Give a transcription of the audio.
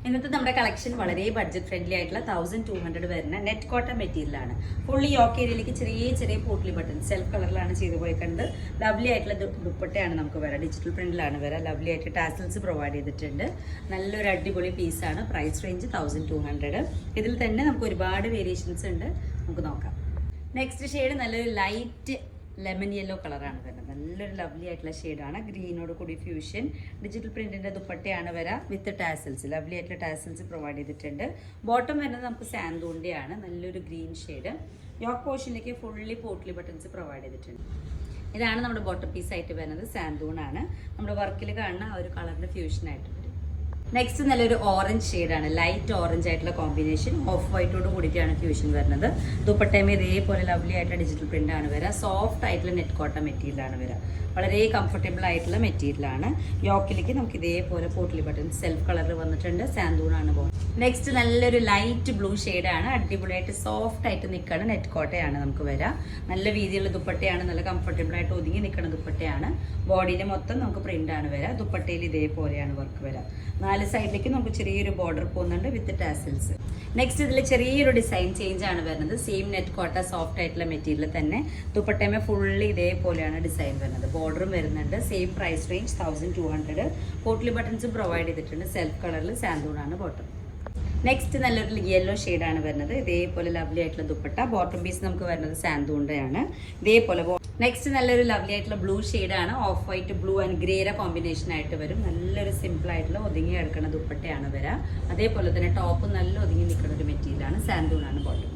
ഇന്നത്തെ നമ്മുടെ കളക്ഷൻ വളരെ ബഡ്ജറ്റ് ഫ്രണ്ട്ലി ആയിട്ടുള്ള 1200 വരുന്ന നെറ്റ് കോട്ടൺ മെറ്റീരിയലാണ്. ഫുള്ളി യോക്ക് ഏരിയയിലേക്ക് ചെറിയ ചെറിയ പോട്ട്ലി ബട്ടൺ സെൽഫ് കളറിലാണ് ചെയ്ത് പോയിക്കണ്ട്. ലവ്ലി ആയിട്ടുള്ള ദുപ്പട്ടയാണ് നമുക്ക് വരാം. ഡിജിറ്റൽ പ്രിന്റിലാണ് വരാം. ലവ്ലി ആയിട്ട് ടാസൽസ് പ്രൊവൈഡ് ചെയ്തിട്ടുണ്ട്. നല്ലൊരു അടിപൊളി പീസാണ്. Price range 1200. ഇതിൽ തന്നെ നമുക്ക് ഒരുപാട് വേരിയേഷൻസ് ഉണ്ട്. നമുക്ക് നോക്കാം. നെക്സ്റ്റ് ഷെയ്ഡ് നല്ലൊരു ലൈറ്റ് ലെമൺ യെല്ലോ കളറാണ് വരുന്നത്. നല്ലൊരു ലവ്ലി ആയിട്ടുള്ള ഷെയ്ഡാണ്. ഗ്രീനോട് കൂടി ഫ്യൂഷൻ. ഡിജിറ്റൽ പ്രിന്റിന്റെ ദുപ്പട്ടയാണ് വരാം വിത്ത് ടാസൽസ്. ലവ്ലി ആയിട്ടുള്ള ടാസൽസ് പ്രൊവൈഡ് ചെയ്തിട്ടുണ്ട്. ബോട്ടം വരുന്നത് നമുക്ക് സാൻഡൂണിന്റെയാണ്. നല്ലൊരു ഗ്രീൻ ഷെയ്ഡ്. യോക്ക് പോർഷനിലേക്ക് ഫുള്ളി പോട്ട്ലി ബട്ടൺസ് പ്രൊവൈഡ് ചെയ്തിട്ടുണ്ട്. ഇതാണ് നമ്മുടെ ബോട്ടം പീസ് ആയിട്ട് വരുന്നത്. സാൻഡൂണാണ്. നമ്മുടെ വർക്കിൽ കാണുന്ന ആ ഒരു കളറിന്റെ ഫ്യൂഷൻ ആയിട്ട് വരും. നെക്സ്റ്റ് നല്ലൊരു ഓറഞ്ച് ഷെയ്ഡാണ്. ലൈറ്റ് ഓറഞ്ച് ആയിട്ടുള്ള കോമ്പിനേഷൻ. ഓഫ് വൈറ്റോട് കൂടിയിട്ടാണ് ഫ്യൂഷൻ വരുന്നത്. ദുപ്പട്ടയമേ ഇതേപോലെ ലവ്ലി ആയിട്ടുള്ള ഡിജിറ്റൽ പ്രിന്റ് ആണ് വരിക. സോഫ്റ്റ് ആയിട്ടുള്ള നെറ്റ് കോട്ടൺ മെറ്റീരിയലാണ് വരിക. വളരെ കംഫർട്ടബിൾ ആയിട്ടുള്ള മെറ്റീരിയലാണ്. യോക്കിലേക്ക് നമുക്ക് ഇതേപോലെ പോട്ട്ലി ബട്ടൺ സെൽഫ് കളറിൽ വന്നിട്ടുണ്ട്. സാൻഡൂണാണ് ബോൺ. നെക്സ്റ്റ് നല്ലൊരു ലൈറ്റ് ബ്ലൂ ഷെയ്ഡാണ്. അടിപൊളിയായിട്ട് സോഫ്റ്റ് ആയിട്ട് നിൽക്കുന്ന നെറ്റ് കോട്ടയാണ് നമുക്ക് വരിക. നല്ല വീതിയുള്ള ദുപ്പട്ടയാണ്. നല്ല കംഫർട്ടബിൾ ആയിട്ട് ഒതുങ്ങി നിൽക്കുന്ന ദുപ്പട്ടയാണ്. ബോഡിയിൽ മൊത്തം നമുക്ക് പ്രിന്റ് ആണ് വരിക. ദുപ്പട്ടയിൽ ഇതേപോലെയാണ് വർക്ക് വരിക. 4 സൈഡിലേക്ക് നമുക്ക് ചെറിയൊരു ബോർഡർ പോകുന്നുണ്ട് വിത്ത് ടാസൽസ്. നെക്സ്റ്റ് ഇതിൽ ചെറിയൊരു ഡിസൈൻ ചേഞ്ച് ആണ് വരുന്നത്. സെയിം നെറ്റ് കോട്ട സോഫ്റ്റ് ആയിട്ടുള്ള മെറ്റീരിയൽ തന്നെ. ദുപ്പട്ടയമേ ഫുള്ളി ഇതേപോലെയാണ് ഡിസൈൻ വരുന്നത്. ബോർഡറും വരുന്നുണ്ട്. Same price range 1200. പോട്ട്ലി ബട്ടൺസും പ്രൊവൈഡ് ചെയ്തിട്ടുണ്ട്. സെൽഫ് കളറിൽ സാൻഡൂണാണ് ബോട്ടം. നെക്സ്റ്റ് നല്ലൊരു യെല്ലോ ഷെയ്ഡാണ് വരുന്നത്. ഇതേപോലെ ലവ്ലി ആയിട്ടുള്ള ദുപ്പട്ട. ബോട്ടം പീസ് നമുക്ക് വരുന്നത് സാൻഡൂണിന്റെയാണ്. ഇതേപോലെ നെക്സ്റ്റ് നല്ലൊരു ലവ്ലി ആയിട്ടുള്ള ബ്ലൂ ഷെയ്ഡാണ്. ഓഫ് വൈറ്റ് ബ്ലൂ ആൻഡ് ഗ്രേയുടെ കോമ്പിനേഷൻ ആയിട്ട് വരും. നല്ലൊരു സിമ്പിൾ ആയിട്ടുള്ള ഒതുങ്ങി എടുക്കുന്ന ദുപ്പട്ടയാണ് വരിക. അതേപോലെ തന്നെ ടോപ്പ് നല്ല ഒതുങ്ങി നിൽക്കുന്ന ഒരു മെറ്റീരിയലാണ്. സാൻഡൂണാണ് ബോട്ടം.